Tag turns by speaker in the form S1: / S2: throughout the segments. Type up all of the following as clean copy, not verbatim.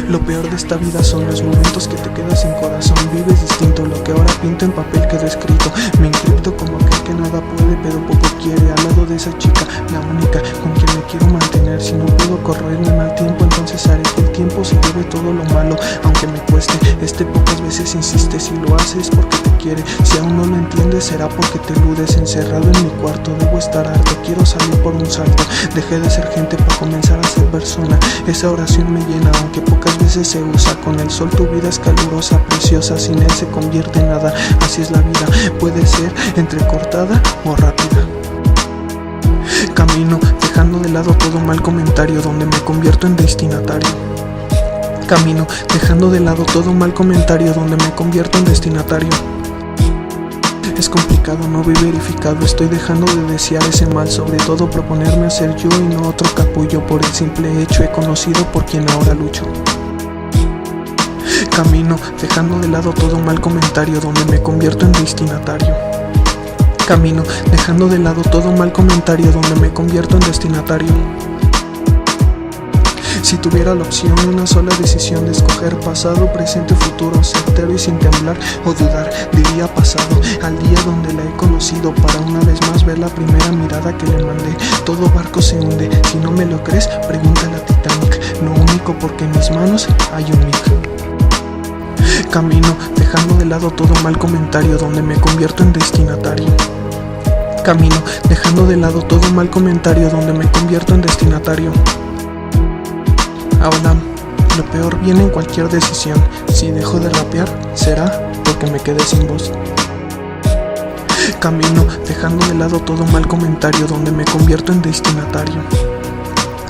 S1: Lo peor de esta vida son los momentos que te quedas sin corazón. Vives distinto, lo que ahora pinto en papel quedó escrito. Me encripto como aquel que nada puede pero poco quiere. Al lado de esa chica, la única con quien me quiero mantener. Si no puedo correrme mal tiempo, entonces haré que el tiempo se lleve todo lo malo. Aunque me cueste, pocas veces insiste. Si lo haces porque te quiere, si aún no lo entiendes será porque te eludes. Encerrado en mi cuarto, debo estar harto, quiero salir por un salto. Dejé de ser gente para comenzar a ser persona. Esa oración me llena, aunque pocas veces se usa. Con el sol tu vida es calurosa, preciosa, sin él se convierte en nada. Así es la vida, puede ser entrecortada o rápida. Camino dejando de lado todo mal comentario donde me convierto en destinatario. Camino dejando de lado todo mal comentario donde me convierto en destinatario. Es complicado, no voy verificado, estoy dejando de desear ese mal. Sobre todo proponerme a ser yo y no otro capullo. Por el simple hecho he conocido por quien ahora lucho. Camino dejando de lado todo mal comentario donde me convierto en destinatario. Camino dejando de lado todo mal comentario donde me convierto en destinatario. Si tuviera la opción, una sola decisión de escoger pasado, presente o futuro, certero y sin temblar o dudar, diría pasado, al día donde la he conocido, para una vez más ver la primera mirada que le mandé. Todo barco se hunde, si no me lo crees, pregúntale a Titanic. Lo único porque en mis manos hay un mic. Camino dejando de lado todo mal comentario donde me convierto en destinatario. Camino dejando de lado todo mal comentario donde me convierto en destinatario. Ahora, lo peor viene en cualquier decisión. Si dejo de rapear, será porque me quedé sin voz. Camino dejando de lado todo mal comentario donde me convierto en destinatario.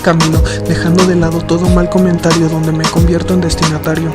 S1: Camino dejando de lado todo mal comentario donde me convierto en destinatario.